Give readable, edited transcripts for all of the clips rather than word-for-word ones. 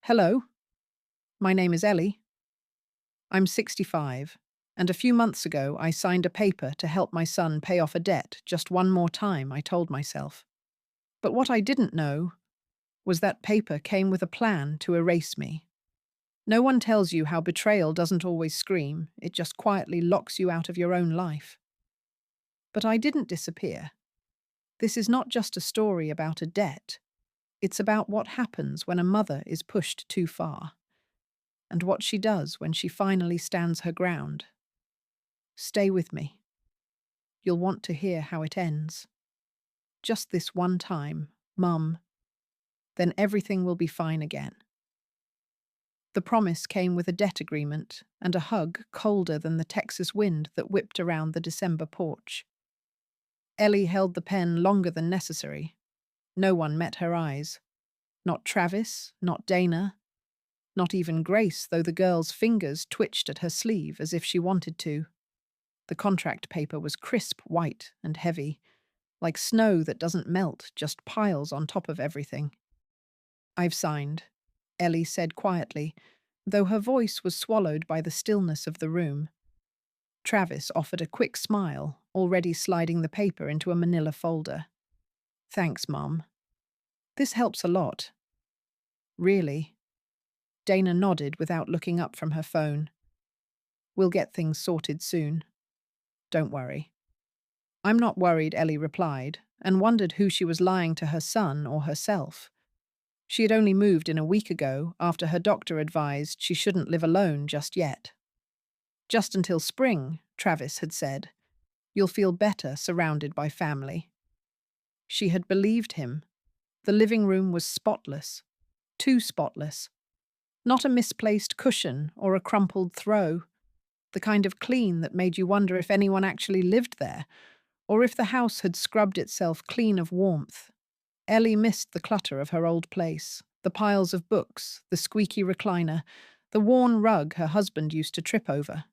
Hello, my name is Ellie. I'm 65, and a few months ago I signed a paper to help my son pay off a debt just one more time, I told myself. But what I didn't know was that paper came with a plan to erase me. No one tells you how betrayal doesn't always scream, it just quietly locks you out of your own life. But I didn't disappear. This is not just a story about a debt. It's about what happens when a mother is pushed too far, and what she does when she finally stands her ground. Stay with me. You'll want to hear how it ends. Just this one time, Mum, then everything will be fine again. The promise came with a debt agreement and a hug colder than the Texas wind that whipped around the December porch. Ellie held the pen longer than necessary. No one met her eyes. Not Travis, not Dana, not even Grace, though the girl's fingers twitched at her sleeve as if she wanted to. The contract paper was crisp white and heavy, like snow that doesn't melt, just piles on top of everything. I've signed, Ellie said quietly, though her voice was swallowed by the stillness of the room. Travis offered a quick smile, already sliding the paper into a manila folder. Thanks, Mum. This helps a lot. Really? Dana nodded without looking up from her phone. We'll get things sorted soon. Don't worry. I'm not worried, Ellie replied, and wondered who she was lying to, her son or herself. She had only moved in a week ago after her doctor advised she shouldn't live alone just yet. Just until spring, Travis had said. You'll feel better surrounded by family. She had believed him. The living room was spotless. Too spotless. Not a misplaced cushion or a crumpled throw. The kind of clean that made you wonder if anyone actually lived there, or if the house had scrubbed itself clean of warmth. Ellie missed the clutter of her old place, the piles of books, the squeaky recliner, the worn rug her husband used to trip over.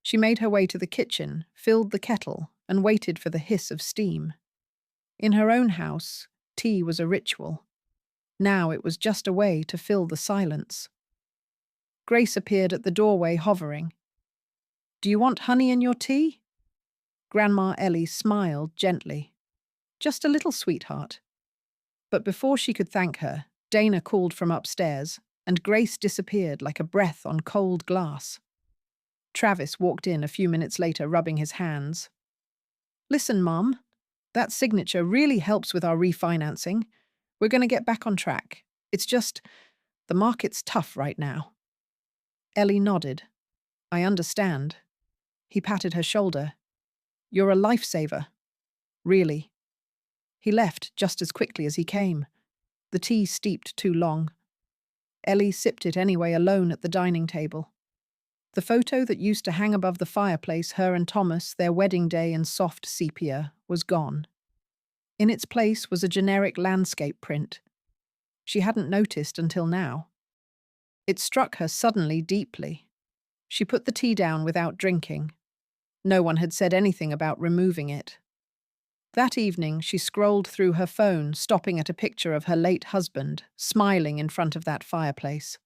She made her way to the kitchen, filled the kettle, and waited for the hiss of steam. In her own house, tea was a ritual. Now it was just a way to fill the silence. Grace appeared at the doorway, hovering. Do you want honey in your tea? Grandma Ellie smiled gently. Just a little, sweetheart. But before she could thank her, Dana called from upstairs, and Grace disappeared like a breath on cold glass. Travis walked in a few minutes later, rubbing his hands. Listen, Mum, that signature really helps with our refinancing. We're going to get back on track. It's just, the market's tough right now. Ellie nodded. I understand. He patted her shoulder. You're a lifesaver. Really. He left just as quickly as he came. The tea steeped too long. Ellie sipped it anyway, alone at the dining table. The photo that used to hang above the fireplace, her and Thomas, their wedding day in soft sepia, was gone. In its place was a generic landscape print. She hadn't noticed until now. It struck her suddenly deeply. She put the tea down without drinking. No one had said anything about removing it. That evening, she scrolled through her phone, stopping at a picture of her late husband, smiling in front of that fireplace.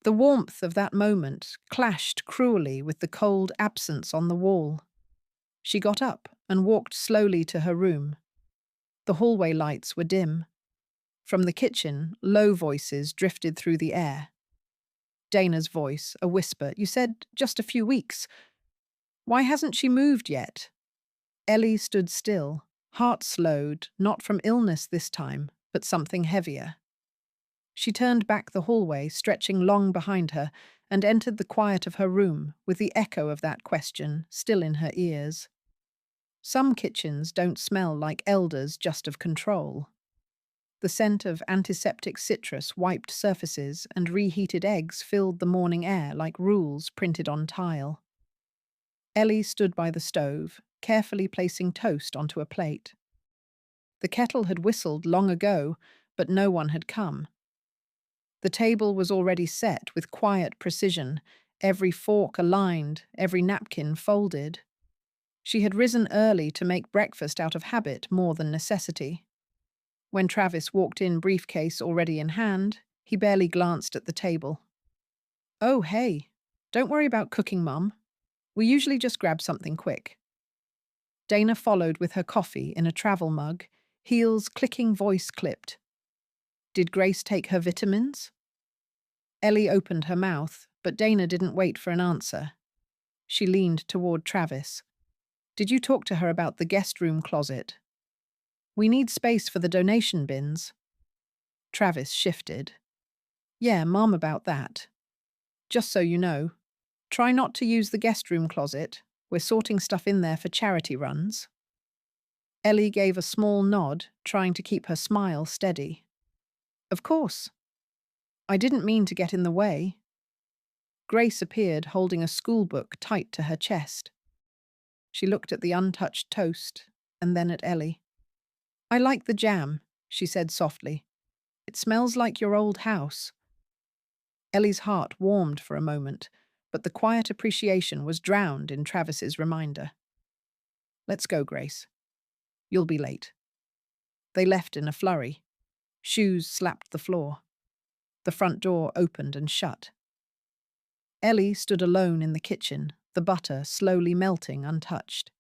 The warmth of that moment clashed cruelly with the cold absence on the wall. She got up and walked slowly to her room. The hallway lights were dim. From the kitchen, low voices drifted through the air. Dana's voice, a whisper. You said just a few weeks. Why hasn't she moved yet? Ellie stood still, heart slowed, not from illness this time, but something heavier. She turned back the hallway, stretching long behind her, and entered the quiet of her room, with the echo of that question still in her ears. Some kitchens don't smell like elders, just of control. The scent of antiseptic citrus wiped surfaces and reheated eggs filled the morning air like rules printed on tile. Ellie stood by the stove, carefully placing toast onto a plate. The kettle had whistled long ago, but no one had come. The table was already set with quiet precision, every fork aligned, every napkin folded. She had risen early to make breakfast out of habit more than necessity. When Travis walked in, briefcase already in hand, He barely glanced at the table. Oh, hey. Don't worry about cooking, Mum. We usually just grab something quick. Dana followed with her coffee in a travel mug, heels clicking, voice clipped. Did Grace take her vitamins? Ellie opened her mouth, but Dana didn't wait for an answer. She leaned toward Travis. Did you talk to her about the guest room closet? We need space for the donation bins. Travis shifted. Yeah, Mom, about that. Just so you know, try not to use the guest room closet. We're sorting stuff in there for charity runs. Ellie gave a small nod, trying to keep her smile steady. Of course. I didn't mean to get in the way. Grace appeared holding a school book tight to her chest. She looked at the untouched toast, and then at Ellie. I like the jam, she said softly. It smells like your old house. Ellie's heart warmed for a moment, but the quiet appreciation was drowned in Travis's reminder. Let's go, Grace. You'll be late. They left in a flurry. Shoes slapped the floor. The front door opened and shut. Ellie stood alone in the kitchen, the butter slowly melting untouched.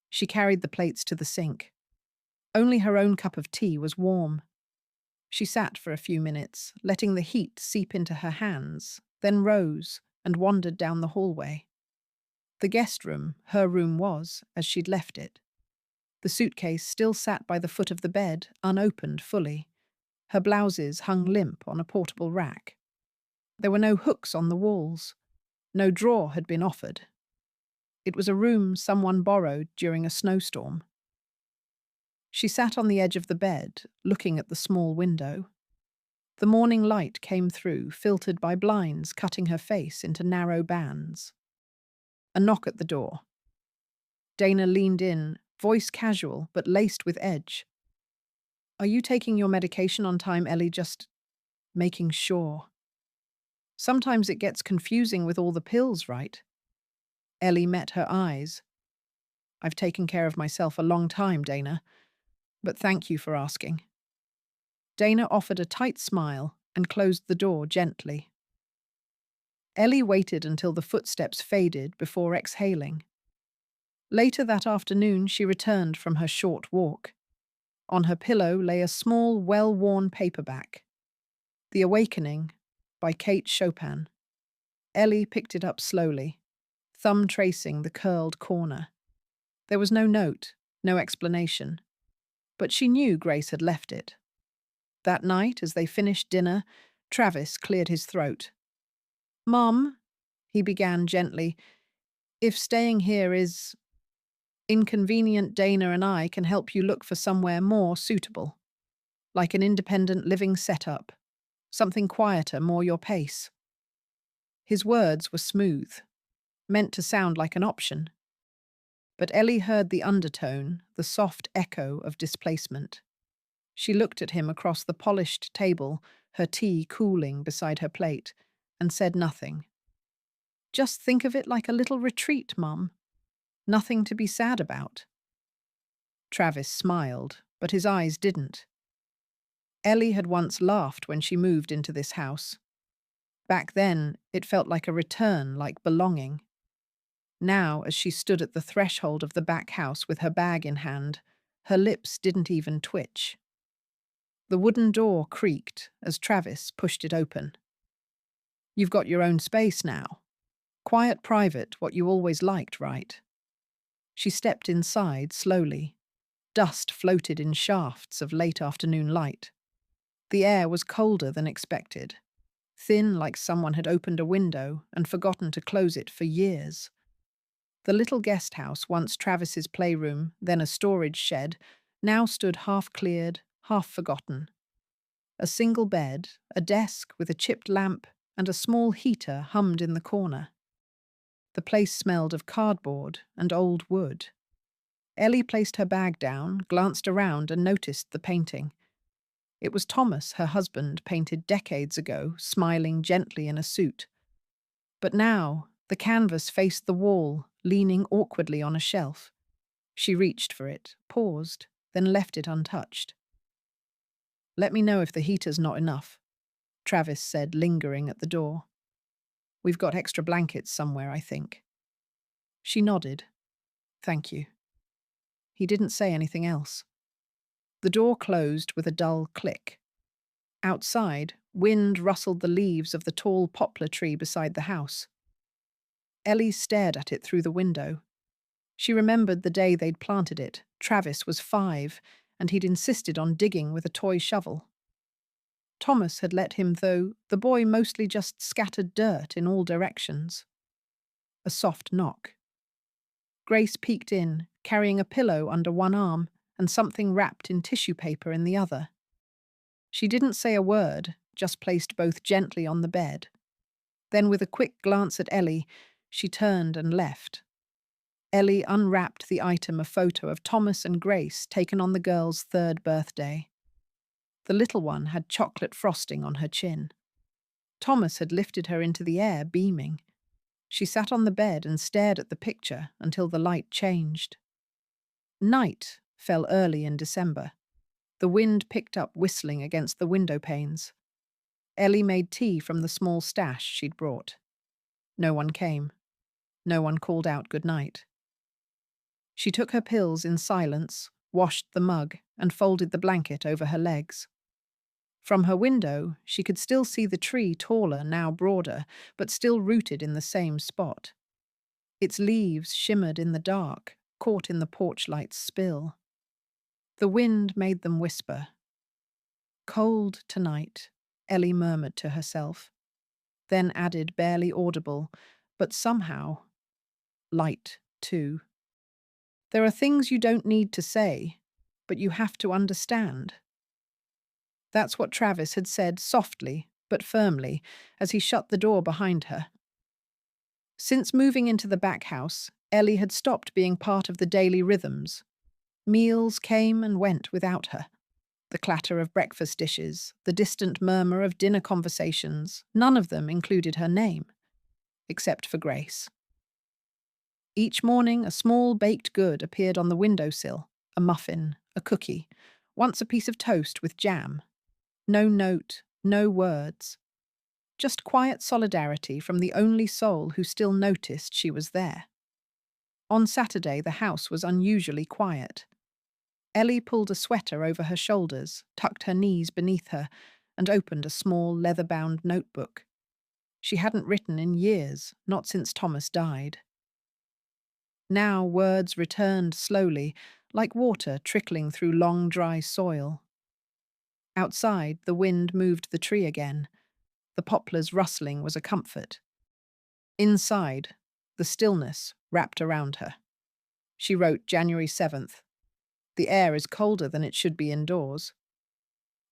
She carried the plates to the sink. Only her own cup of tea was warm. She sat for a few minutes, letting the heat seep into her hands, then rose and wandered down the hallway. The guest room, her room was, as she'd left it. The suitcase still sat by the foot of the bed, unopened fully. Her blouses hung limp on a portable rack. There were no hooks on the walls. No drawer had been offered. It was a room someone borrowed during a snowstorm. She sat on the edge of the bed, looking at the small window. The morning light came through, filtered by blinds cutting her face into narrow bands. A knock at the door. Dana leaned in, voice casual but laced with edge. Are you taking your medication on time, Ellie? Just making sure. Sometimes it gets confusing with all the pills, right? Ellie met her eyes. I've taken care of myself a long time, Dana, but thank you for asking. Dana offered a tight smile and closed the door gently. Ellie waited until the footsteps faded before exhaling. Later that afternoon, she returned from her short walk. On her pillow lay a small, well-worn paperback. The Awakening, by Kate Chopin. Ellie picked it up slowly, thumb tracing the curled corner. There was no note, no explanation. But she knew Grace had left it. That night, as they finished dinner, Travis cleared his throat. Mom, he began gently, if staying here is inconvenient, Dana and I can help you look for somewhere more suitable, like an independent living setup, something quieter, more your pace. His words were smooth, meant to sound like an option. But Ellie heard the undertone, the soft echo of displacement. She looked at him across the polished table, her tea cooling beside her plate, and said nothing. Just think of it like a little retreat, Mum. Nothing to be sad about. Travis smiled, but his eyes didn't. Ellie had once laughed when she moved into this house. Back then, it felt like a return, like belonging. Now, as she stood at the threshold of the back house with her bag in hand, her lips didn't even twitch. The wooden door creaked as Travis pushed it open. You've got your own space now. Quiet, private, what you always liked, right? She stepped inside slowly. Dust floated in shafts of late afternoon light. The air was colder than expected, thin like someone had opened a window and forgotten to close it for years. The little guest house, once Travis's playroom, then a storage shed, now stood half-cleared, half-forgotten. A single bed, a desk with a chipped lamp, and a small heater hummed in the corner. The place smelled of cardboard and old wood. Ellie placed her bag down, glanced around, and noticed the painting. It was Thomas, her husband, painted decades ago, smiling gently in a suit. But now, the canvas faced the wall, leaning awkwardly on a shelf. She reached for it, paused, then left it untouched. Let me know if the heater's not enough. Travis said, lingering at the door. We've got extra blankets somewhere, I think. She nodded. Thank you. He didn't say anything else. The door closed with a dull click. Outside, wind rustled the leaves of the tall poplar tree beside the house. Ellie stared at it through the window. She remembered the day they'd planted it. Travis was 5, and he'd insisted on digging with a toy shovel. Thomas had let him, though the boy mostly just scattered dirt in all directions. A soft knock. Grace peeked in, carrying a pillow under one arm and something wrapped in tissue paper in the other. She didn't say a word, just placed both gently on the bed. Then, with a quick glance at Ellie, she turned and left. Ellie unwrapped the item, a photo of Thomas and Grace taken on the girl's 3rd birthday. The little one had chocolate frosting on her chin. Thomas had lifted her into the air, beaming. She sat on the bed and stared at the picture until the light changed. Night fell early in December. The wind picked up, whistling against the window panes. Ellie made tea from the small stash she'd brought. No one came. No one called out good night. She took her pills in silence, washed the mug, and folded the blanket over her legs. From her window, she could still see the tree, taller, now broader, but still rooted in the same spot. Its leaves shimmered in the dark, caught in the porch light's spill. The wind made them whisper. Cold tonight, Ellie murmured to herself, then added, barely audible, but somehow, light too. There are things you don't need to say, but you have to understand. That's what Travis had said softly but firmly as he shut the door behind her. Since moving into the back house, Ellie had stopped being part of the daily rhythms. Meals came and went without her. The clatter of breakfast dishes, the distant murmur of dinner conversations, none of them included her name, except for Grace. Each morning, a small baked good appeared on the windowsill, a muffin, a cookie, once a piece of toast with jam. No note, no words. Just quiet solidarity from the only soul who still noticed she was there. On Saturday, the house was unusually quiet. Ellie pulled a sweater over her shoulders, tucked her knees beneath her, and opened a small leather-bound notebook. She hadn't written in years, not since Thomas died. Now words returned slowly, like water trickling through long, dry soil. Outside, the wind moved the tree again. The poplars rustling was a comfort. Inside, the stillness wrapped around her. She wrote January 7th. The air is colder than it should be indoors.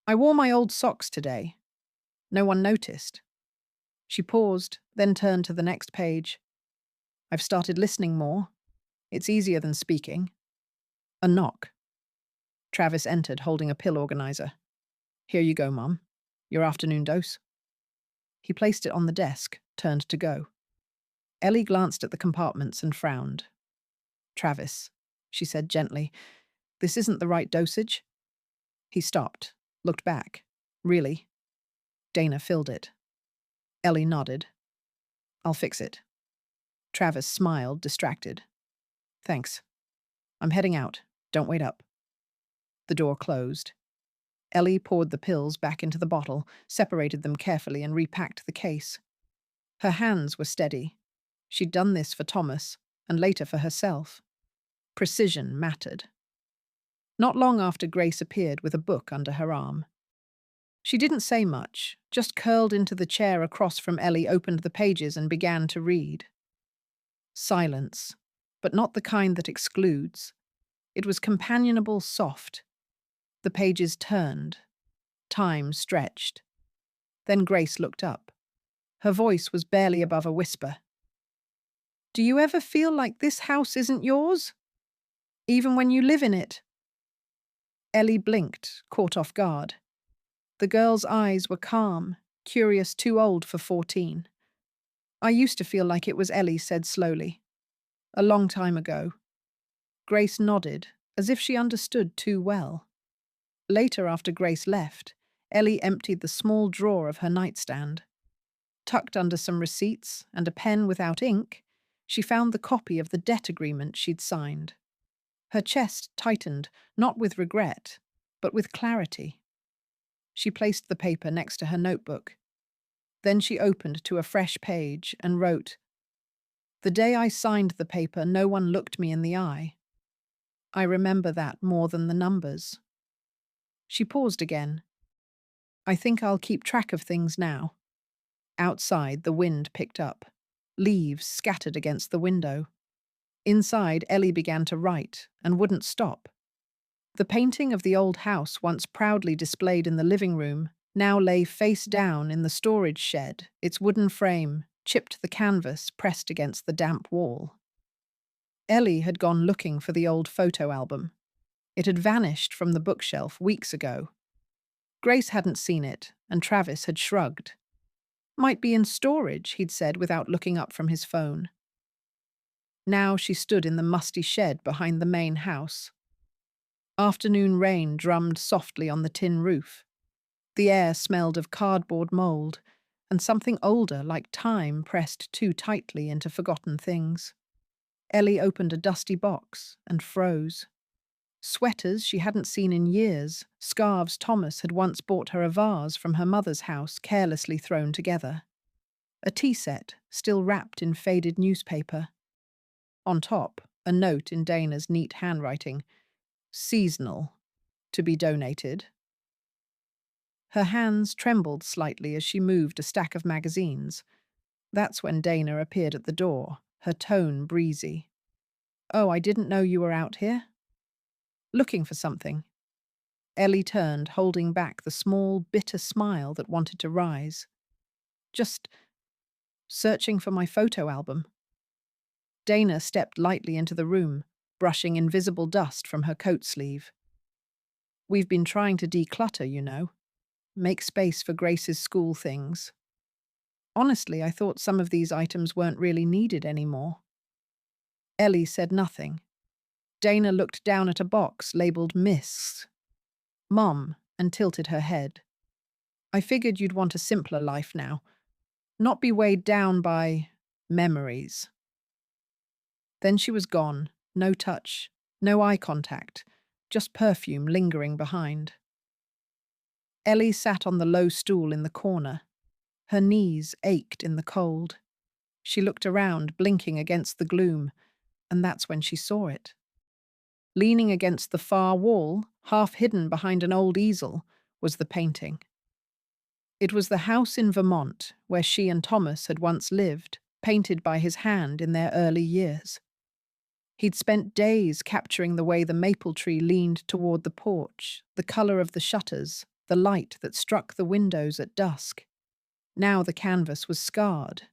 I wore my old socks today. No one noticed. She paused, then turned to the next page. I've started listening more. It's easier than speaking. A knock. Travis entered, holding a pill organizer. Here you go, Mum. Your afternoon dose. He placed it on the desk, turned to go. Ellie glanced at the compartments and frowned. Travis, she said gently, this isn't the right dosage. He stopped, looked back. Really? Dana filled it. Ellie nodded. I'll fix it. Travis smiled, distracted. Thanks. I'm heading out. Don't wait up. The door closed. Ellie poured the pills back into the bottle, separated them carefully, and repacked the case. Her hands were steady. She'd done this for Thomas, and later for herself. Precision mattered. Not long after, Grace appeared with a book under her arm. She didn't say much, just curled into the chair across from Ellie, opened the pages, and began to read. Silence, but not the kind that excludes. It was companionable, soft. The pages turned. Time stretched. Then Grace looked up. Her voice was barely above a whisper. Do you ever feel like this house isn't yours? Even when you live in it? Ellie blinked, caught off guard. The girl's eyes were calm, curious, too old for 14. I used to feel like it was, Ellie said slowly. A long time ago. Grace nodded, as if she understood too well. Later, after Grace left, Ellie emptied the small drawer of her nightstand. Tucked under some receipts and a pen without ink, she found the copy of the debt agreement she'd signed. Her chest tightened, not with regret, but with clarity. She placed the paper next to her notebook. Then she opened to a fresh page and wrote, "The day I signed the paper, no one looked me in the eye. I remember that more than the numbers." She paused again. "I think I'll keep track of things now." Outside, the wind picked up. Leaves scattered against the window. Inside, Ellie began to write and wouldn't stop. The painting of the old house, once proudly displayed in the living room, now lay face down in the storage shed, its wooden frame chipped the canvas pressed against the damp wall. Ellie had gone looking for the old photo album. It had vanished from the bookshelf weeks ago. Grace hadn't seen it, and Travis had shrugged. "Might be in storage," he'd said without looking up from his phone. Now she stood in the musty shed behind the main house. Afternoon rain drummed softly on the tin roof. The air smelled of cardboard mold, and something older, like time, pressed too tightly into forgotten things. Ellie opened a dusty box and froze. Sweaters she hadn't seen in years, scarves Thomas had once bought her a vase from her mother's house carelessly thrown together. A tea set, still wrapped in faded newspaper. On top, a note in Dana's neat handwriting. "Seasonal. To be donated." Her hands trembled slightly as she moved a stack of magazines. That's when Dana appeared at the door, her tone breezy. "Oh, I didn't know you were out here?" "Looking for something." Ellie turned, holding back the small, bitter smile that wanted to rise. "Just searching for my photo album." Dana stepped lightly into the room, brushing invisible dust from her coat sleeve. "We've been trying to declutter, you know. Make space for Grace's school things. Honestly, I thought some of these items weren't really needed anymore." Ellie said nothing. Dana looked down at a box labeled Miss. "Mom," and tilted her head. "I figured you'd want a simpler life now. Not be weighed down by memories." Then she was gone, no touch, no eye contact, just perfume lingering behind. Ellie sat on the low stool in the corner. Her knees ached in the cold. She looked around, blinking against the gloom, and that's when she saw it. Leaning against the far wall, half hidden behind an old easel, was the painting. It was the house in Vermont where she and Thomas had once lived, painted by his hand in their early years. He'd spent days capturing the way the maple tree leaned toward the porch, the color of the shutters, the light that struck the windows at dusk. Now the canvas was scarred.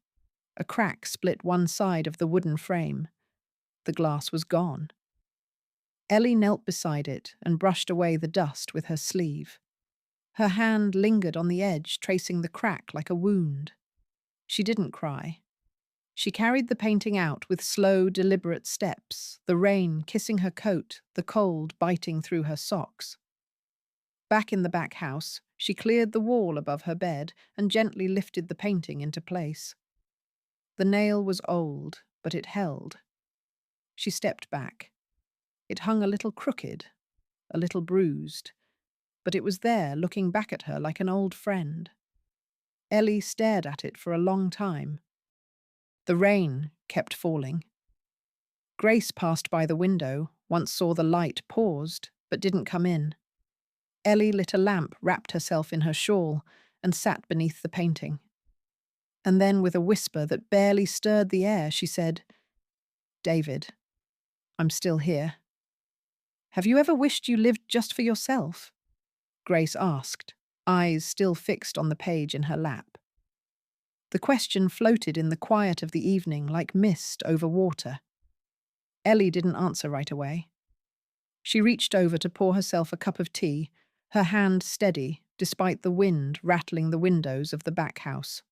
A crack split one side of the wooden frame. The glass was gone. Ellie knelt beside it and brushed away the dust with her sleeve. Her hand lingered on the edge, tracing the crack like a wound. She didn't cry. She carried the painting out with slow, deliberate steps, the rain kissing her coat, the cold biting through her socks. Back in the back house, she cleared the wall above her bed and gently lifted the painting into place. The nail was old, but it held. She stepped back. It hung a little crooked, a little bruised, but it was there, looking back at her like an old friend. Ellie stared at it for a long time. The rain kept falling. Grace passed by the window, once saw the light, paused, but didn't come in. Ellie lit a lamp, wrapped herself in her shawl, and sat beneath the painting. And then, with a whisper that barely stirred the air, she said, "David, I'm still here." "Have you ever wished you lived just for yourself?" Grace asked, eyes still fixed on the page in her lap. The question floated in the quiet of the evening like mist over water. Ellie didn't answer right away. She reached over to pour herself a cup of tea, her hand steady despite the wind rattling the windows of the back house.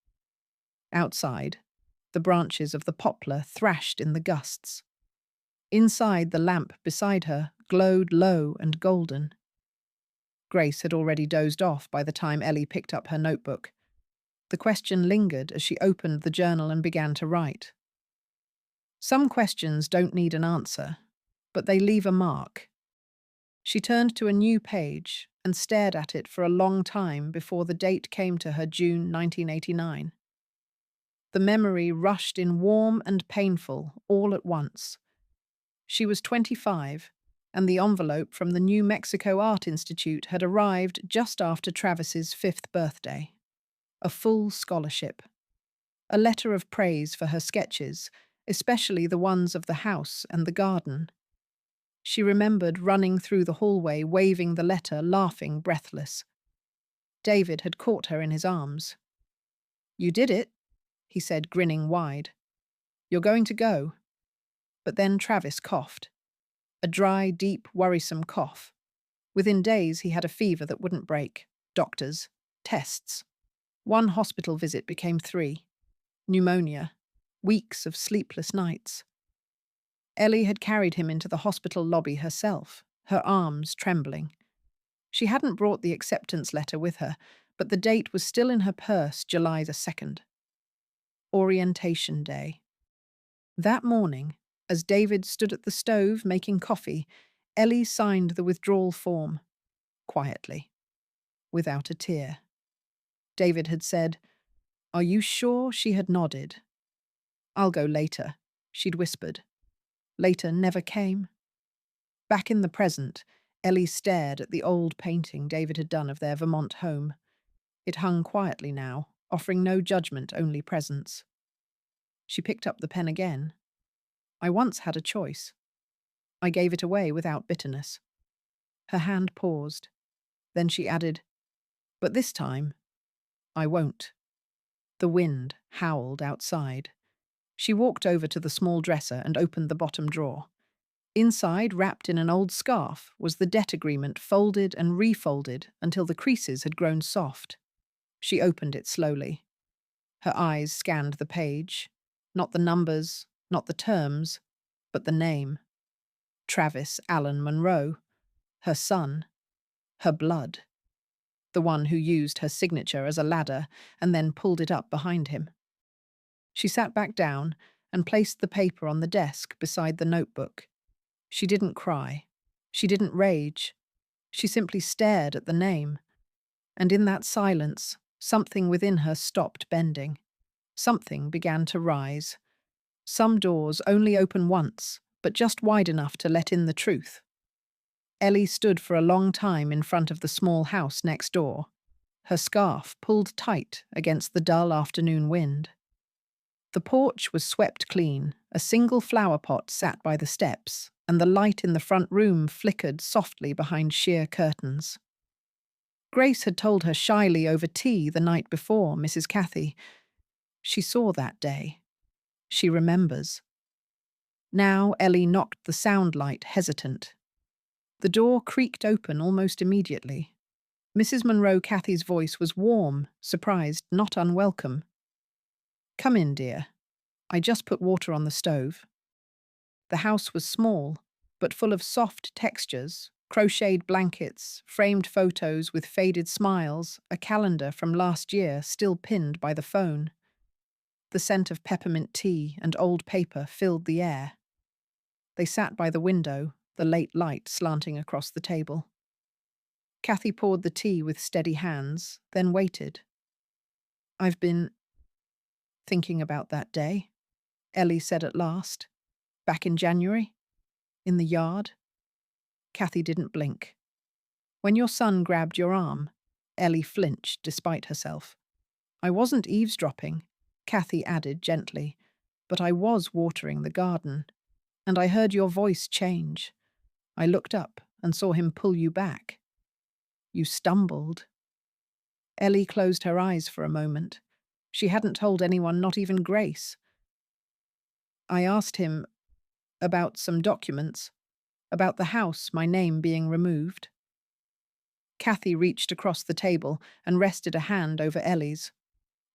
Outside, the branches of the poplar thrashed in the gusts. Inside, the lamp beside her glowed low and golden. Grace had already dozed off by the time Ellie picked up her notebook. The question lingered as she opened the journal and began to write. Some questions don't need an answer, but they leave a mark. She turned to a new page and stared at it for a long time before the date came to her, June 1989. The memory rushed in warm and painful all at once. She was 25, and the envelope from the New Mexico Art Institute had arrived just after Travis's 5th birthday. A full scholarship. A letter of praise for her sketches, especially the ones of the house and the garden. She remembered running through the hallway, waving the letter, laughing, breathless. David had caught her in his arms. "You did it," he said, grinning wide. "You're going to go." But then Travis coughed. A dry, deep, worrisome cough. Within days he had a fever that wouldn't break. Doctors. Tests. One hospital visit became 3. Pneumonia. Weeks of sleepless nights. Ellie had carried him into the hospital lobby herself, her arms trembling. She hadn't brought the acceptance letter with her, but the date was still in her purse, July the 2nd. Orientation Day. That morning, as David stood at the stove making coffee, Ellie signed the withdrawal form, quietly, without a tear. David had said, "Are you sure?" She had nodded. "I'll go later," she'd whispered. Later never came. Back in the present, Ellie stared at the old painting David had done of their Vermont home. It hung quietly now, offering no judgment, only presence. She picked up the pen again. "I once had a choice. I gave it away without bitterness." Her hand paused. Then she added, "But this time, I won't." The wind howled outside. She walked over to the small dresser and opened the bottom drawer. Inside, wrapped in an old scarf, was the debt agreement, folded and refolded until the creases had grown soft. She opened it slowly. Her eyes scanned the page. Not the numbers, not the terms, but the name. Travis Allen Monroe. Her son. Her blood. The one who used her signature as a ladder and then pulled it up behind him. She sat back down and placed the paper on the desk beside the notebook. She didn't cry. She didn't rage. She simply stared at the name. And in that silence, something within her stopped bending. Something began to rise. Some doors only open once, but just wide enough to let in the truth. Ellie stood for a long time in front of the small house next door, her scarf pulled tight against the dull afternoon wind. The porch was swept clean, a single flower pot sat by the steps, and the light in the front room flickered softly behind sheer curtains. Grace had told her shyly over tea the night before, Mrs. Cathy. She saw that day. She remembers. Now Ellie knocked the sound light, hesitant. The door creaked open almost immediately. Mrs. Monroe Cathy's voice was warm, surprised, not unwelcome. "Come in, dear. I just put water on the stove." The house was small, but full of soft textures, crocheted blankets, framed photos with faded smiles, a calendar from last year still pinned by the phone. The scent of peppermint tea and old paper filled the air. They sat by the window, the late light slanting across the table. Cathy poured the tea with steady hands, then waited. "I've been thinking about that day," Ellie said at last. "Back in January? In the yard?" Cathy didn't blink. "When your son grabbed your arm," Ellie flinched despite herself. "I wasn't eavesdropping," Cathy added gently, "but I was watering the garden. And I heard your voice change. I looked up and saw him pull you back. You stumbled." Ellie closed her eyes for a moment. She hadn't told anyone, not even Grace. "I asked him about some documents, about the house, my name being removed." Cathy reached across the table and rested a hand over Ellie's.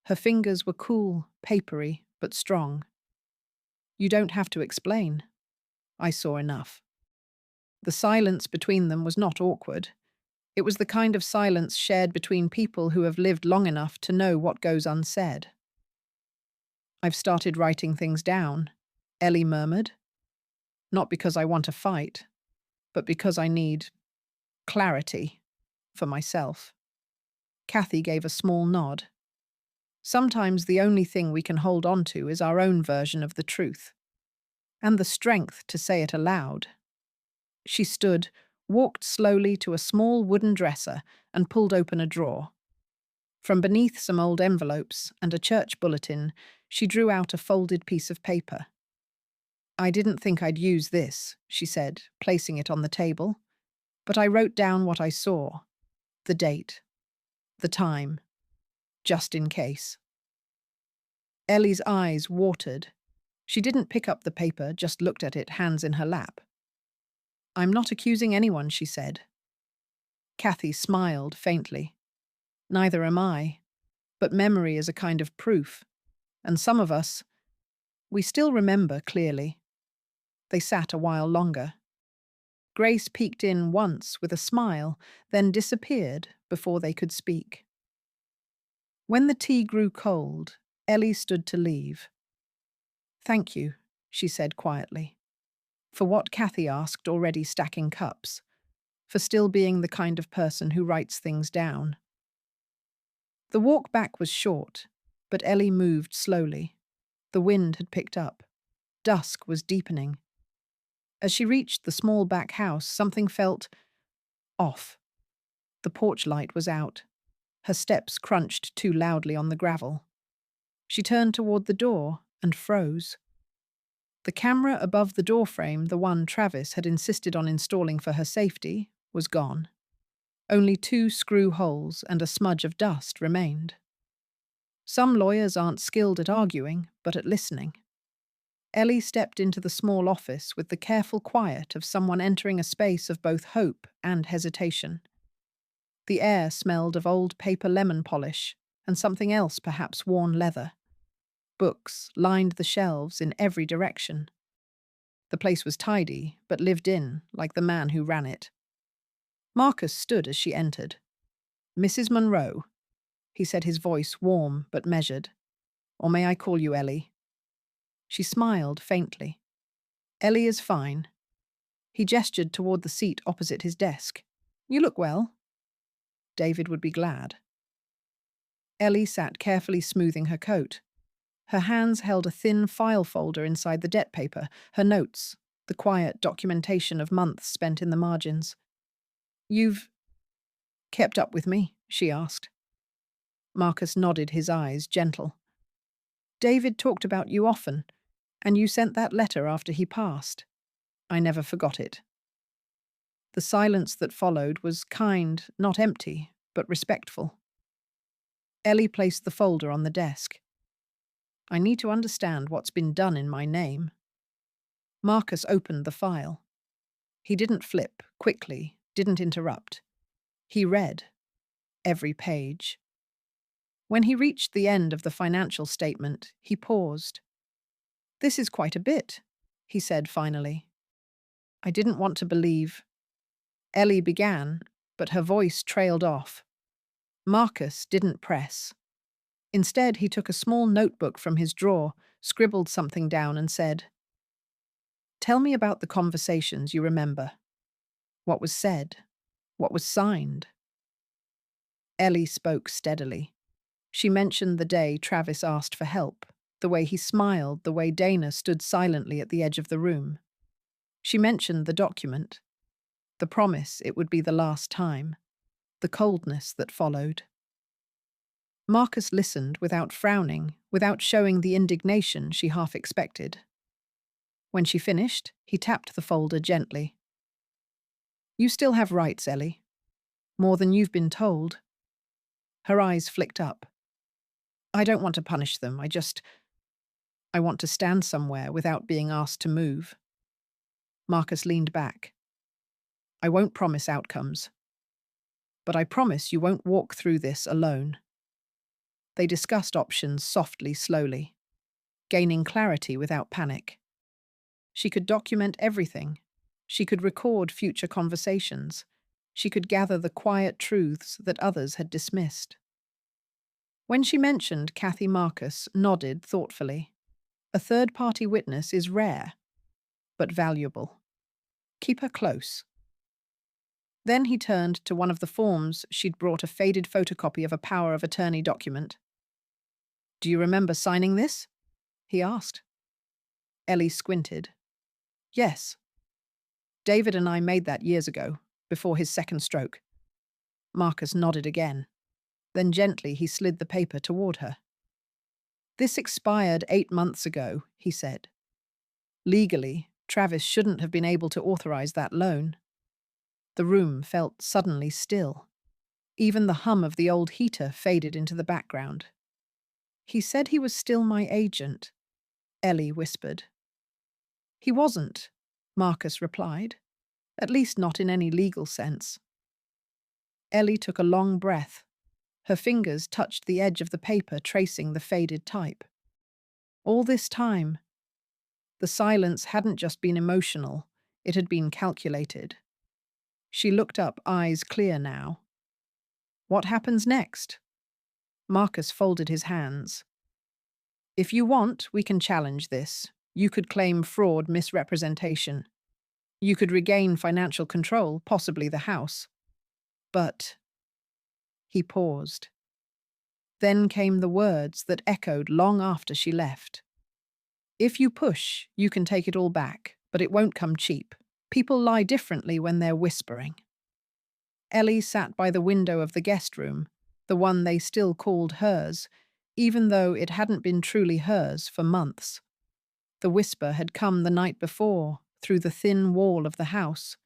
Her fingers were cool, papery, but strong. "You don't have to explain. I saw enough." The silence between them was not awkward. It was the kind of silence shared between people who have lived long enough to know what goes unsaid. "I've started writing things down," Ellie murmured. "Not because I want to fight, but because I need clarity for myself." Kathy gave a small nod. Sometimes the only thing we can hold on to is our own version of the truth, and the strength to say it aloud. She stood, walked slowly to a small wooden dresser, and pulled open a drawer. From beneath some old envelopes and a church bulletin, she drew out a folded piece of paper. "I didn't think I'd use this," she said, placing it on the table, "but I wrote down what I saw, the date, the time, just in case." Ellie's eyes watered. She didn't pick up the paper, just looked at it, hands in her lap. "I'm not accusing anyone," she said. Kathy smiled faintly. "Neither am I. But memory is a kind of proof. And some of us, we still remember clearly." They sat a while longer. Grace peeked in once with a smile, then disappeared before they could speak. When the tea grew cold, Ellie stood to leave. "Thank you," she said quietly. For what Kathy asked, already stacking cups. For still being the kind of person who writes things down. The walk back was short, but Ellie moved slowly. The wind had picked up. Dusk was deepening. As she reached the small back house, something felt off. The porch light was out. Her steps crunched too loudly on the gravel. She turned toward the door and froze. The camera above the doorframe, the one Travis had insisted on installing for her safety, was gone. Only 2 screw holes and a smudge of dust remained. Some lawyers aren't skilled at arguing, but at listening. Ellie stepped into the small office with the careful quiet of someone entering a space of both hope and hesitation. The air smelled of old paper lemon polish and something else, perhaps worn leather. Books lined the shelves in every direction. The place was tidy, but lived in, like the man who ran it. Marcus stood as she entered. "Mrs. Monroe," he said, his voice warm but measured. "Or may I call you Ellie?" She smiled faintly. "Ellie is fine." He gestured toward the seat opposite his desk. "You look well." David would be glad. Ellie sat carefully smoothing her coat. Her hands held a thin file folder inside the debt paper, her notes, the quiet documentation of months spent in the margins. "You've kept up with me?" she asked. Marcus nodded, his eyes gentle. "David talked about you often, and you sent that letter after he passed. I never forgot it." The silence that followed was kind, not empty, but respectful. Ellie placed the folder on the desk. "I need to understand what's been done in my name." Marcus opened the file. He didn't flip, quickly, didn't interrupt. He read every page. When he reached the end of the financial statement, he paused. "This is quite a bit," he said finally. "I didn't want to believe—" Ellie began, but her voice trailed off. Marcus didn't press. Instead, he took a small notebook from his drawer, scribbled something down and said, "Tell me about the conversations you remember. What was said? What was signed?" Ellie spoke steadily. She mentioned the day Travis asked for help, the way he smiled, the way Dana stood silently at the edge of the room. She mentioned the document, the promise it would be the last time, the coldness that followed. Marcus listened without frowning, without showing the indignation she half expected. When she finished, he tapped the folder gently. "You still have rights, Ellie. More than you've been told." Her eyes flicked up. "I don't want to punish them, I want to stand somewhere without being asked to move." Marcus leaned back. "I won't promise outcomes. But I promise you won't walk through this alone." They discussed options softly, slowly, gaining clarity without panic. She could document everything. She could record future conversations. She could gather the quiet truths that others had dismissed. When she mentioned Kathy Marcus nodded thoughtfully. A third-party witness is rare, but valuable. Keep her close. Then he turned to one of the forms she'd brought, a faded photocopy of a power of attorney document. "Do you remember signing this?" he asked. Ellie squinted. "Yes. David and I made that years ago, before his second stroke." Marcus nodded again. Then gently he slid the paper toward her. "This expired 8 months ago," he said. "Legally, Travis shouldn't have been able to authorize that loan." The room felt suddenly still. Even the hum of the old heater faded into the background. "He said he was still my agent," Ellie whispered. "He wasn't," Marcus replied. "At least not in any legal sense." Ellie took a long breath. Her fingers touched the edge of the paper, tracing the faded type. All this time, the silence hadn't just been emotional, it had been calculated. She looked up, eyes clear now. "What happens next?" Marcus folded his hands. "If you want, we can challenge this. You could claim fraud, misrepresentation. You could regain financial control, possibly the house. But—" He paused. Then came the words that echoed long after she left. "If you push, you can take it all back, but it won't come cheap. People lie differently when they're whispering." Ellie sat by the window of the guest room, the one they still called hers, even though it hadn't been truly hers for months. The whisper had come the night before, through the thin wall of the house,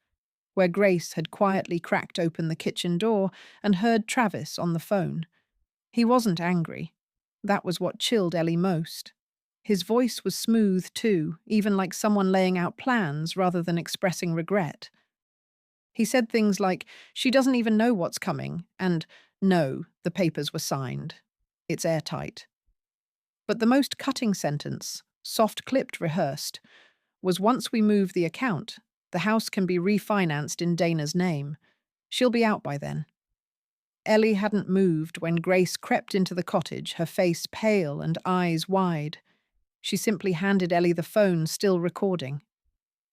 where Grace had quietly cracked open the kitchen door and heard Travis on the phone. He wasn't angry. That was what chilled Ellie most. His voice was smooth too, even like someone laying out plans rather than expressing regret. He said things like, "She doesn't even know what's coming," and "No, the papers were signed. It's airtight." But the most cutting sentence, soft-clipped, rehearsed, was, "Once we move the account, the house can be refinanced in Dana's name. She'll be out by then." Ellie hadn't moved when Grace crept into the cottage, her face pale and eyes wide. She simply handed Ellie the phone, still recording.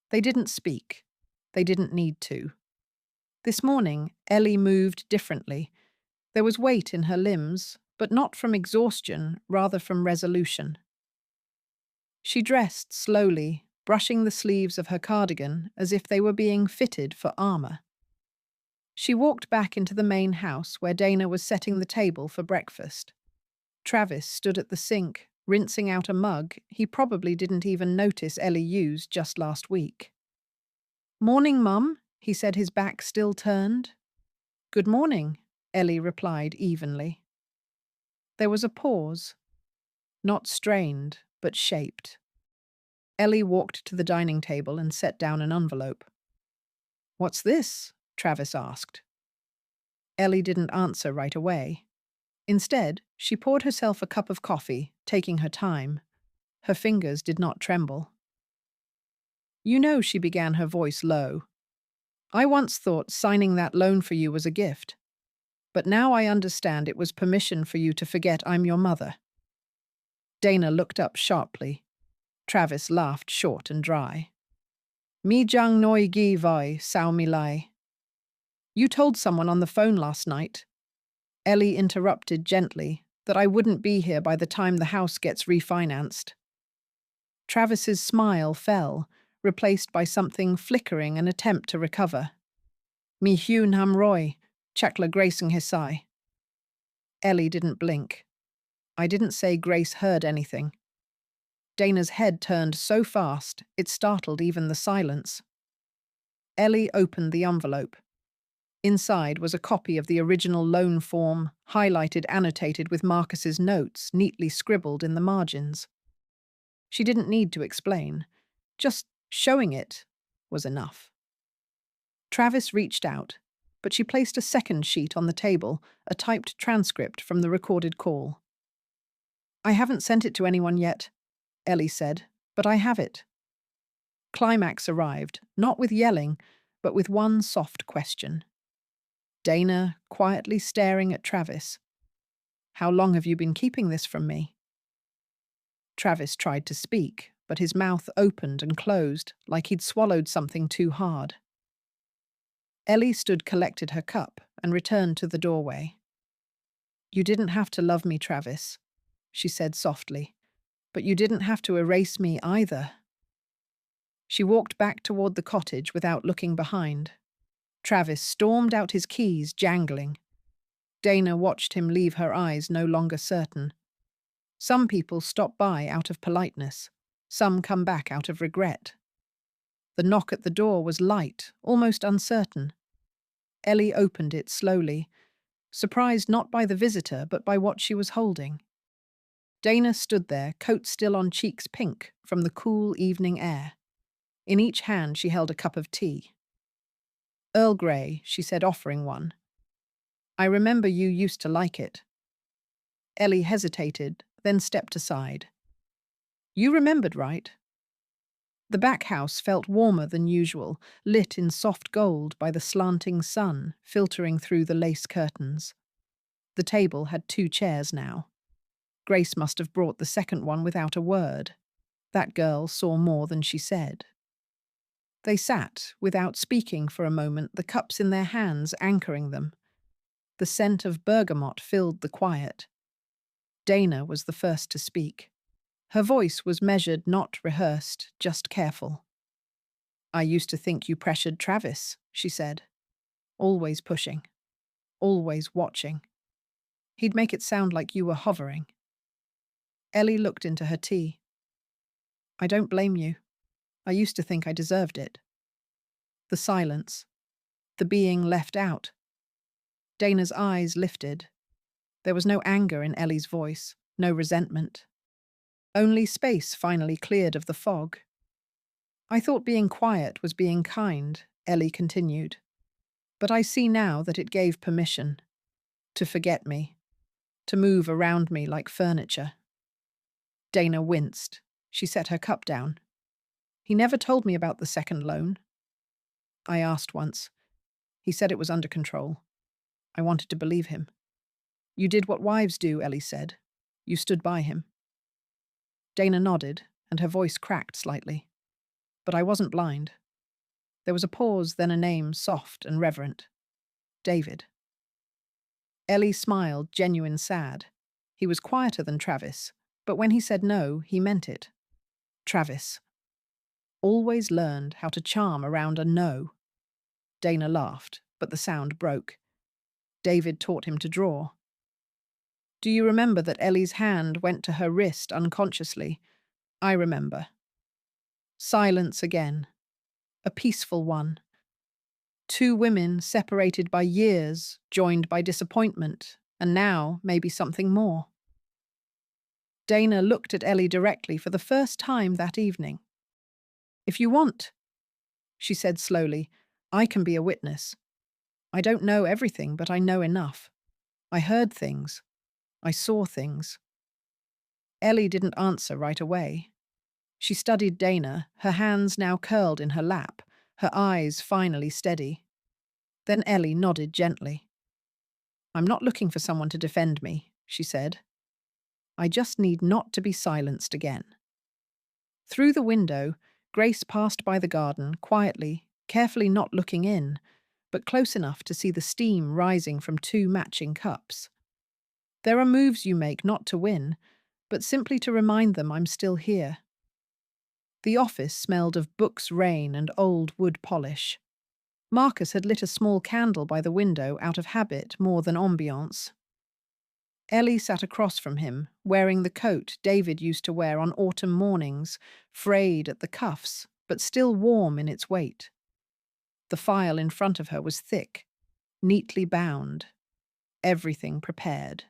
They didn't speak. They didn't need to. This morning, Ellie moved differently. There was weight in her limbs, but not from exhaustion, rather from resolution. She dressed slowly, brushing the sleeves of her cardigan as if they were being fitted for armor. She walked back into the main house where Dana was setting the table for breakfast. Travis stood at the sink, rinsing out a mug he probably didn't even notice Ellie used just last week. "Morning, Mum," he said, his back still turned. "Good morning," Ellie replied evenly. There was a pause. Not strained, but shaped. Ellie walked to the dining table and set down an envelope. "What's this?" Travis asked. Ellie didn't answer right away. Instead, she poured herself a cup of coffee, taking her time. Her fingers did not tremble. "You know," she began, her voice low, "I once thought signing that loan for you was a gift. But now I understand it was permission for you to forget I'm your mother." Dana looked up sharply. Travis laughed short and dry. "Mi jang noi gi voi, sao mi lai." "You told someone on the phone last night," Ellie interrupted gently, "that I wouldn't be here by the time the house gets refinanced." Travis's smile fell, replaced by something flickering, an attempt to recover. "Mi hu nam roy, chakla gracing hisai." Ellie didn't blink. "I didn't say Grace heard anything." Dana's head turned so fast, it startled even the silence. Ellie opened the envelope. Inside was a copy of the original loan form, highlighted, annotated with Marcus's notes, neatly scribbled in the margins. She didn't need to explain. Just showing it was enough. Travis reached out, but she placed a second sheet on the table, a typed transcript from the recorded call. "I haven't sent it to anyone yet," Ellie said, "but I have it." Climax arrived, not with yelling, but with one soft question. Dana, quietly staring at Travis. How long have you been keeping this from me? Travis tried to speak, but his mouth opened and closed like he'd swallowed something too hard. Ellie stood collected her cup and returned to the doorway. You didn't have to love me, Travis, she said softly, but you didn't have to erase me either. She walked back toward the cottage without looking behind. Travis stormed out his keys, jangling. Dana watched him leave, her eyes no longer certain. Some people stop by out of politeness. Some come back out of regret. The knock at the door was light, almost uncertain. Ellie opened it slowly, surprised not by the visitor but by what she was holding. Dana stood there, coat still on, cheeks pink from the cool evening air. In each hand she held a cup of tea. Earl Grey, she said, offering one. I remember you used to like it. Ellie hesitated, then stepped aside. You remembered, right? The back house felt warmer than usual, lit in soft gold by the slanting sun filtering through the lace curtains. The table had 2 chairs now. Grace must have brought the second one without a word. That girl saw more than she said. They sat, without speaking for a moment, the cups in their hands anchoring them. The scent of bergamot filled the quiet. Dana was the first to speak. Her voice was measured, not rehearsed, just careful. I used to think you pressured Travis, she said. Always pushing. Always watching. He'd make it sound like you were hovering. Ellie looked into her tea. I don't blame you. I used to think I deserved it. The silence. The being left out. Dana's eyes lifted. There was no anger in Ellie's voice, no resentment. Only space finally cleared of the fog. I thought being quiet was being kind, Ellie continued. But I see now that it gave permission. To forget me. To move around me like furniture. Dana winced. She set her cup down. He never told me about the second loan. I asked once. He said it was under control. I wanted to believe him. You did what wives do, Ellie said. You stood by him. Dana nodded, and her voice cracked slightly. But I wasn't blind. There was a pause, then a name, soft and reverent. David. Ellie smiled, genuine sad. He was quieter than Travis, but when he said no, he meant it. Travis. Always learned how to charm around a no. Dana laughed, but the sound broke. David taught him to draw. Do you remember that Ellie's hand went to her wrist unconsciously? I remember. Silence again. A peaceful one. 2 women separated by years, joined by disappointment, and now maybe something more. Dana looked at Ellie directly for the first time that evening. If you want, she said slowly, I can be a witness. I don't know everything, but I know enough. I heard things. I saw things. Ellie didn't answer right away. She studied Dana, her hands now curled in her lap, her eyes finally steady. Then Ellie nodded gently. I'm not looking for someone to defend me, she said. I just need not to be silenced again. Through the window, Grace passed by the garden, quietly, carefully not looking in, but close enough to see the steam rising from 2 matching cups. There are moves you make not to win, but simply to remind them I'm still here. The office smelled of books, rain, and old wood polish. Marcus had lit a small candle by the window out of habit more than ambiance. Ellie sat across from him, wearing the coat David used to wear on autumn mornings, frayed at the cuffs, but still warm in its weight. The file in front of her was thick, neatly bound, everything prepared.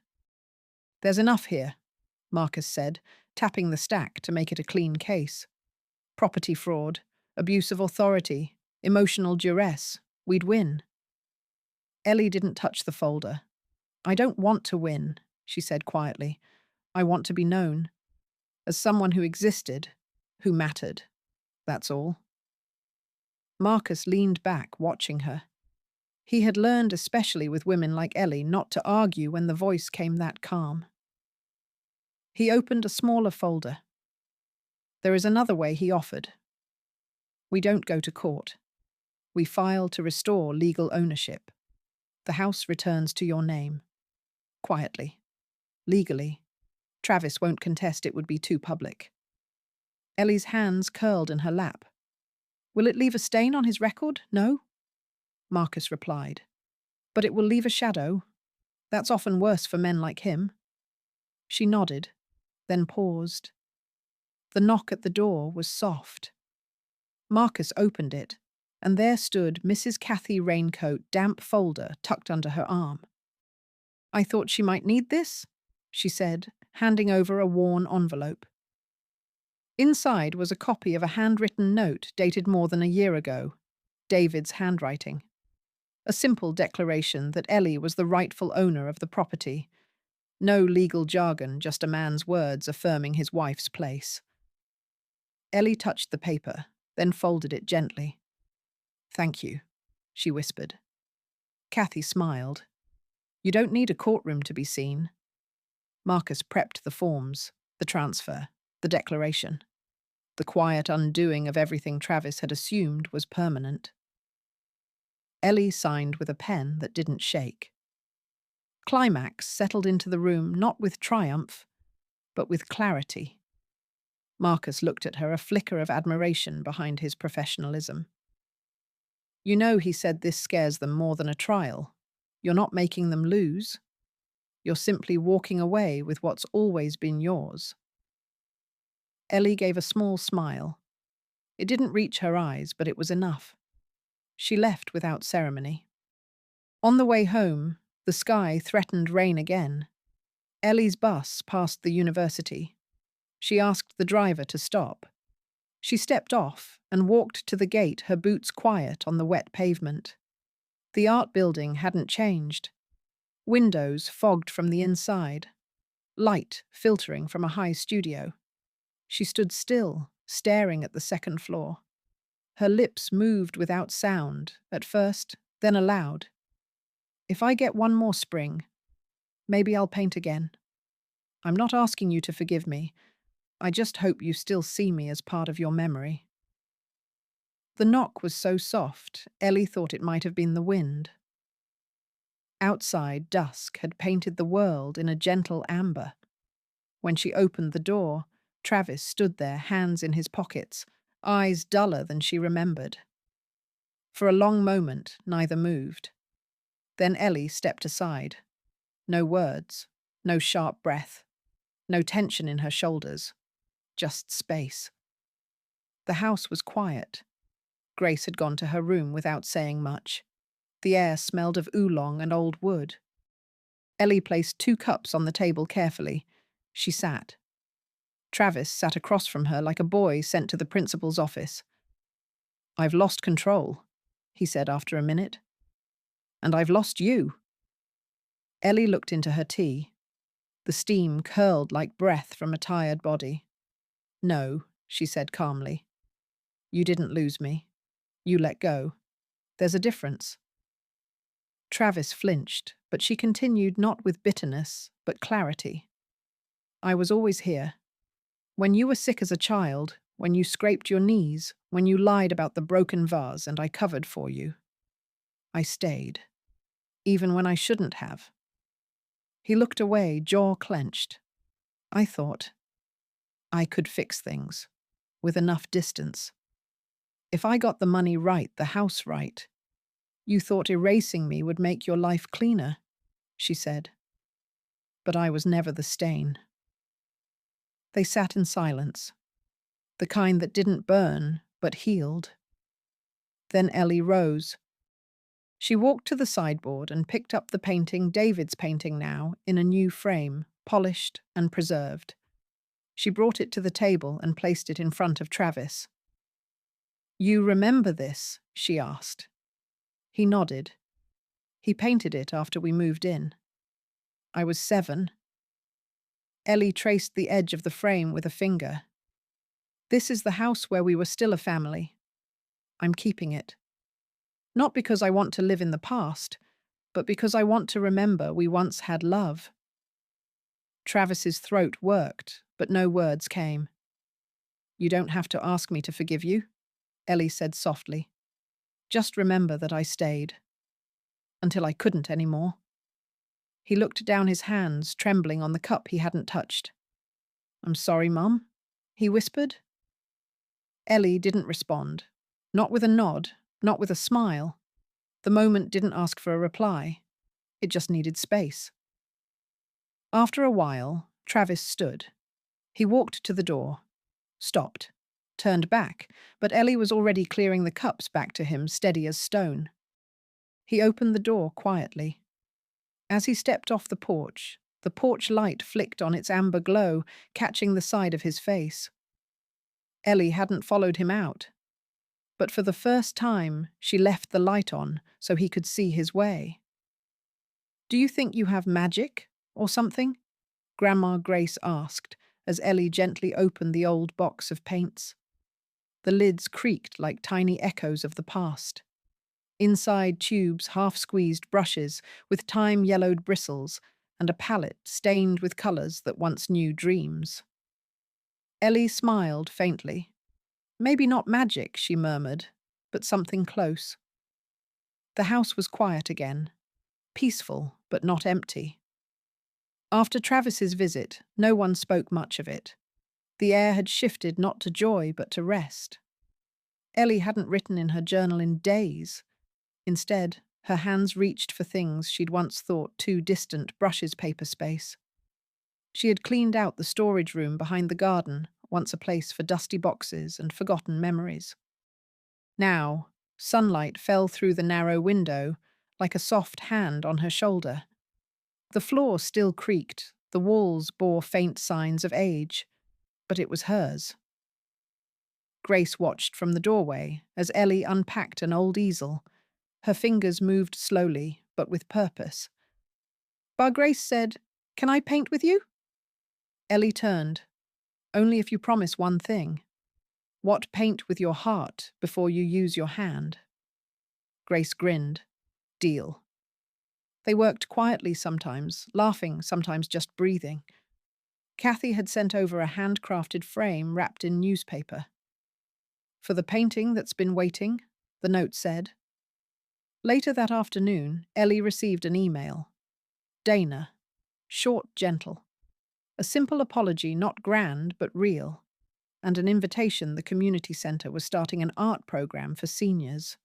There's enough here, Marcus said, tapping the stack to make it a clean case. Property fraud, abuse of authority, emotional duress. We'd win. Ellie didn't touch the folder. I don't want to win, she said quietly. I want to be known. As someone who existed, who mattered. That's all. Marcus leaned back, watching her. He had learned, especially with women like Ellie, not to argue when the voice came that calm. He opened a smaller folder. There is another way, he offered. We don't go to court. We file to restore legal ownership. The house returns to your name. Quietly. Legally. Travis won't contest, it would be too public. Ellie's hands curled in her lap. Will it leave a stain on his record? No? Marcus replied. But it will leave a shadow. That's often worse for men like him. She nodded, then paused. The knock at the door was soft. Marcus opened it, and there stood Mrs. Cathy Raincoat, damp folder tucked under her arm. I thought she might need this, she said, handing over a worn envelope. Inside was a copy of a handwritten note dated more than a year ago, David's handwriting. A simple declaration that Ellie was the rightful owner of the property. No legal jargon, just a man's words affirming his wife's place. Ellie touched the paper, then folded it gently. Thank you, she whispered. Cathy smiled. You don't need a courtroom to be seen. Marcus prepped the forms, the transfer, the declaration. The quiet undoing of everything Travis had assumed was permanent. Ellie signed with a pen that didn't shake. Climax settled into the room not with triumph, but with clarity. Marcus looked at her, a flicker of admiration behind his professionalism. You know, he said, this scares them more than a trial. You're not making them lose. You're simply walking away with what's always been yours. Ellie gave a small smile. It didn't reach her eyes, but it was enough. She left without ceremony. On the way home, the sky threatened rain again. Ellie's bus passed the university. She asked the driver to stop. She stepped off and walked to the gate, her boots quiet on the wet pavement. The art building hadn't changed. Windows fogged from the inside. Light filtering from a high studio. She stood still, staring at the second floor. Her lips moved without sound, at first, then aloud. If I get one more spring, maybe I'll paint again. I'm not asking you to forgive me. I just hope you still see me as part of your memory. The knock was so soft, Ellie thought it might have been the wind. Outside, dusk had painted the world in a gentle amber. When she opened the door, Travis stood there, hands in his pockets, eyes duller than she remembered. For a long moment, neither moved. Then Ellie stepped aside. No words, no sharp breath, no tension in her shoulders, just space. The house was quiet. Grace had gone to her room without saying much. The air smelled of oolong and old wood. Ellie placed 2 cups on the table carefully. She sat. Travis sat across from her like a boy sent to the principal's office. I've lost control, he said after a minute. And I've lost you. Ellie looked into her tea. The steam curled like breath from a tired body. No, she said calmly. You didn't lose me. You let go. There's a difference. Travis flinched, but she continued, not with bitterness, but clarity. I was always here. When you were sick as a child, when you scraped your knees, when you lied about the broken vase and I covered for you. I stayed, even when I shouldn't have. He looked away, jaw clenched. I thought I could fix things, with enough distance. If I got the money right, the house right. You thought erasing me would make your life cleaner, she said. But I was never the stain. They sat in silence, the kind that didn't burn, but healed. Then Ellie rose. She walked to the sideboard and picked up the painting, David's painting now, in a new frame, polished and preserved. She brought it to the table and placed it in front of Travis. You remember this? She asked. He nodded. He painted it after we moved in. I was 7. Ellie traced the edge of the frame with a finger. This is the house where we were still a family. I'm keeping it. Not because I want to live in the past, but because I want to remember we once had love. Travis's throat worked, but no words came. You don't have to ask me to forgive you, Ellie said softly. Just remember that I stayed. Until I couldn't anymore. He looked down his hands, trembling on the cup he hadn't touched. I'm sorry, Mum, he whispered. Ellie didn't respond. Not with a nod, not with a smile. The moment didn't ask for a reply. It just needed space. After a while, Travis stood. He walked to the door, stopped, turned back, but Ellie was already clearing the cups back to him, steady as stone. He opened the door quietly. As he stepped off the porch light flicked on its amber glow, catching the side of his face. Ellie hadn't followed him out. But for the first time, she left the light on so he could see his way. Do you think you have magic or something? Grandma Grace asked as Ellie gently opened the old box of paints. The lids creaked like tiny echoes of the past. Inside tubes, half-squeezed brushes with time-yellowed bristles and a palette stained with colours that once knew dreams. Ellie smiled faintly. Maybe not magic, she murmured, but something close. The house was quiet again, peaceful but not empty. After Travis's visit, no one spoke much of it. The air had shifted not to joy but to rest. Ellie hadn't written in her journal in days. Instead, her hands reached for things she'd once thought too distant, brushes, paper space. She had cleaned out the storage room behind the garden, once a place for dusty boxes and forgotten memories. Now, sunlight fell through the narrow window, like a soft hand on her shoulder. The floor still creaked, the walls bore faint signs of age, but it was hers. Grace watched from the doorway as Ellie unpacked an old easel. Her fingers moved slowly, but with purpose. Bar Grace said, "Can I paint with you?" Ellie turned. "Only if you promise one thing. What paint with your heart before you use your hand?" Grace grinned. Deal. They worked quietly sometimes, laughing, sometimes just breathing. Kathy had sent over a handcrafted frame wrapped in newspaper. For the painting that's been waiting, the note said. Later that afternoon, Ellie received an email. Dana. Short, gentle. A simple apology, not grand, but real. And an invitation the community centre was starting an art program for seniors.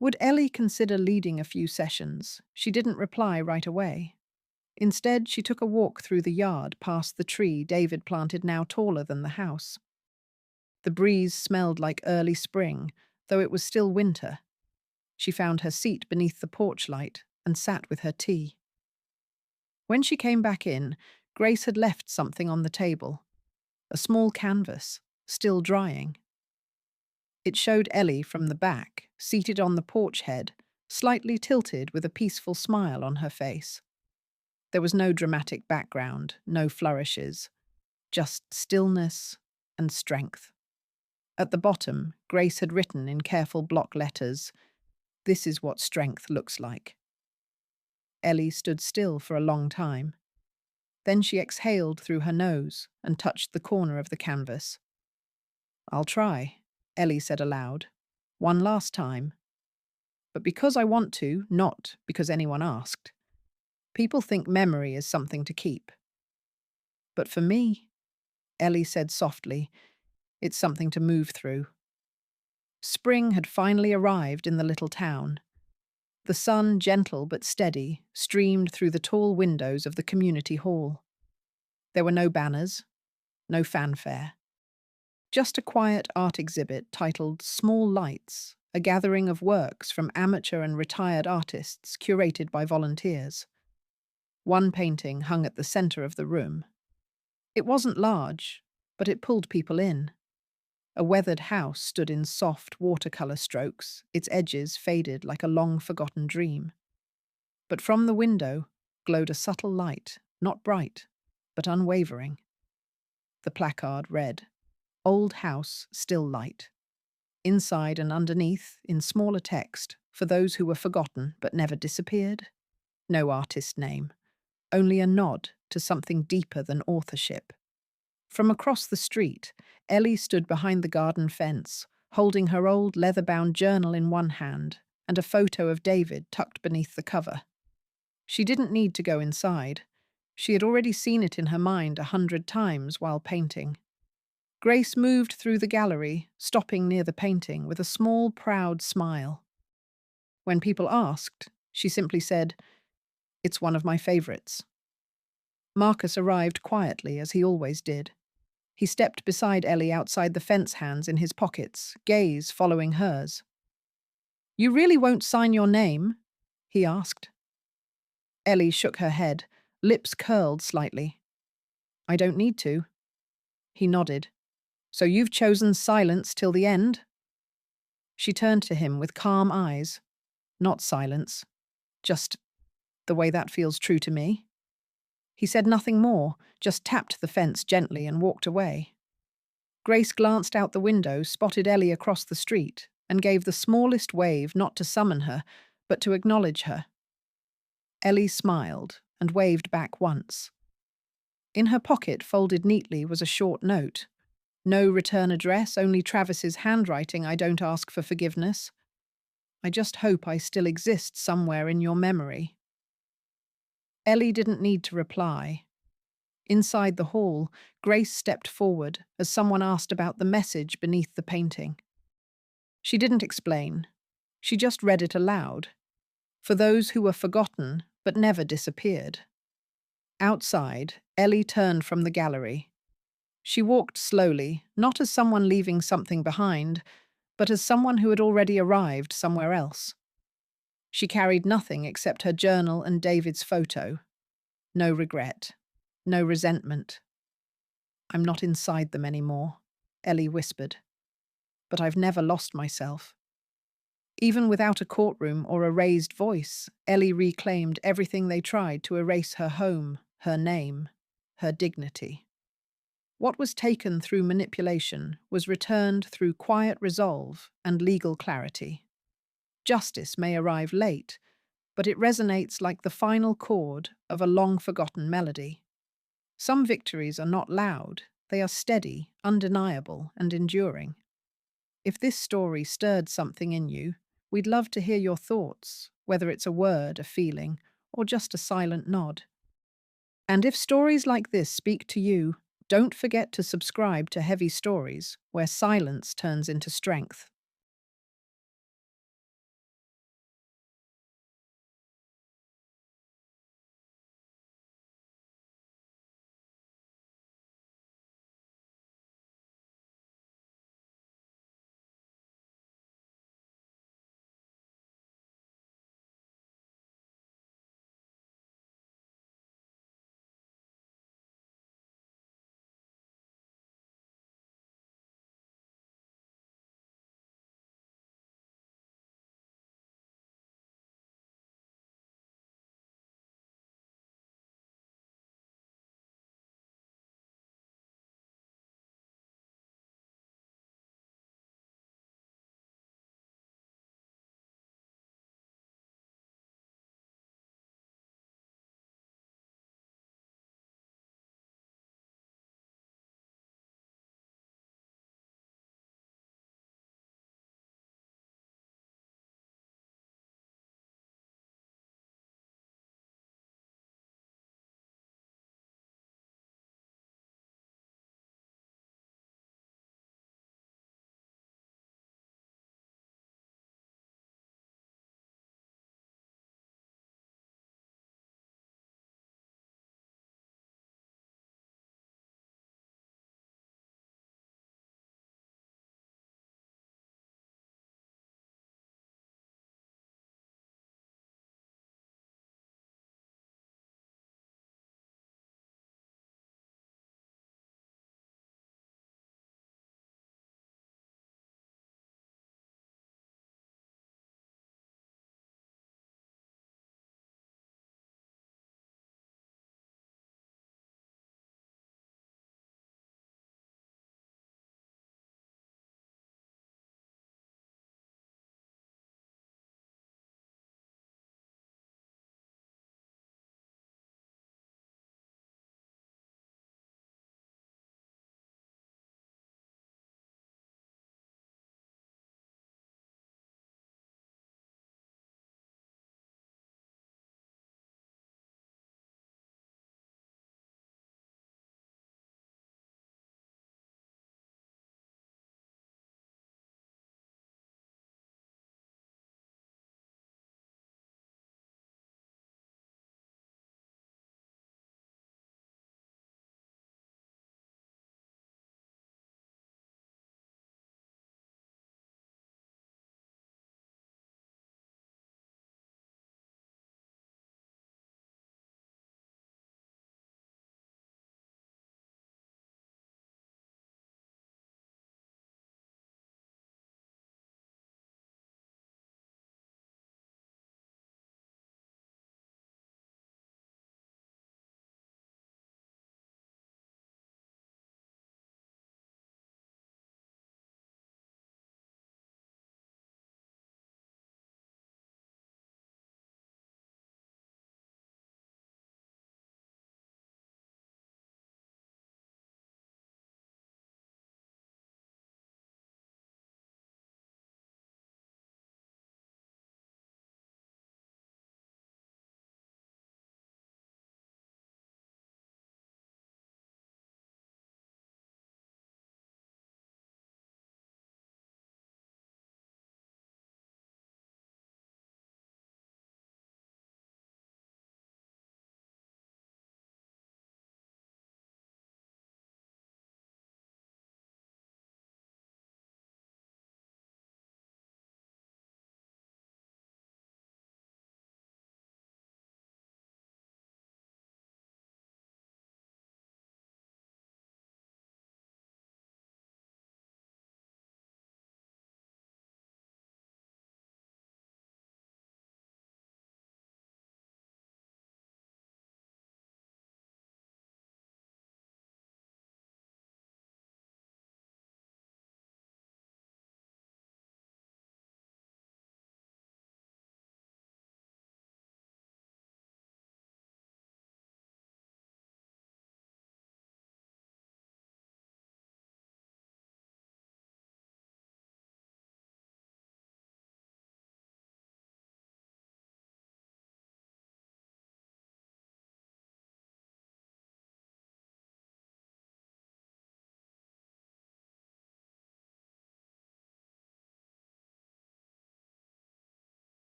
Would Ellie consider leading a few sessions? She didn't reply right away. Instead, she took a walk through the yard past the tree David planted now taller than the house. The breeze smelled like early spring, though it was still winter. She found her seat beneath the porch light and sat with her tea. When she came back in, Grace had left something on the table. A small canvas, still drying. It showed Ellie from the back, seated on the porch head, slightly tilted with a peaceful smile on her face. There was no dramatic background, no flourishes, just stillness and strength. At the bottom, Grace had written in careful block letters, "This is what strength looks like." Ellie stood still for a long time. Then she exhaled through her nose and touched the corner of the canvas. "I'll try," Ellie said aloud. "One last time. But because I want to, not because anyone asked. People think memory is something to keep. But for me," Ellie said softly, "it's something to move through." Spring had finally arrived in the little town. The sun, gentle but steady, streamed through the tall windows of the community hall. There were no banners, no fanfare. Just a quiet art exhibit titled Small Lights, a gathering of works from amateur and retired artists curated by volunteers. One painting hung at the center of the room. It wasn't large, but it pulled people in. A weathered house stood in soft watercolor strokes, its edges faded like a long-forgotten dream. But from the window glowed a subtle light, not bright, but unwavering. The placard read, "Old House, Still Light." Inside and underneath, in smaller text, for those who were forgotten but never disappeared. No artist name, only a nod to something deeper than authorship. From across the street, Ellie stood behind the garden fence, holding her old leather-bound journal in one hand and a photo of David tucked beneath the cover. She didn't need to go inside. She had already seen it in her mind 100 times while painting. Grace moved through the gallery, stopping near the painting with a small, proud smile. When people asked, she simply said, "It's one of my favorites." Marcus arrived quietly, as he always did. He stepped beside Ellie outside the fence, hands in his pockets, gaze following hers. "You really won't sign your name?" he asked. Ellie shook her head, lips curled slightly. "I don't need to." He nodded. "So you've chosen silence till the end?" She turned to him with calm eyes. "Not silence. Just the way that feels true to me." He said nothing more, just tapped the fence gently and walked away. Grace glanced out the window, spotted Ellie across the street, and gave the smallest wave, not to summon her, but to acknowledge her. Ellie smiled and waved back once. In her pocket, folded neatly, was a short note. "No return address, only Travis's handwriting. I don't ask for forgiveness. I just hope I still exist somewhere in your memory." Ellie didn't need to reply. Inside the hall, Grace stepped forward as someone asked about the message beneath the painting. She didn't explain. She just read it aloud. For those who were forgotten but never disappeared. Outside, Ellie turned from the gallery. She walked slowly, not as someone leaving something behind, but as someone who had already arrived somewhere else. She carried nothing except her journal and David's photo. No regret. No resentment. "I'm not inside them anymore," Ellie whispered. "But I've never lost myself." Even without a courtroom or a raised voice, Ellie reclaimed everything they tried to erase: her home, her name, her dignity. What was taken through manipulation was returned through quiet resolve and legal clarity. Justice may arrive late, but it resonates like the final chord of a long-forgotten melody. Some victories are not loud, they are steady, undeniable, and enduring. If this story stirred something in you, we'd love to hear your thoughts, whether it's a word, a feeling, or just a silent nod. And if stories like this speak to you, don't forget to subscribe to Heavy Stories, where silence turns into strength.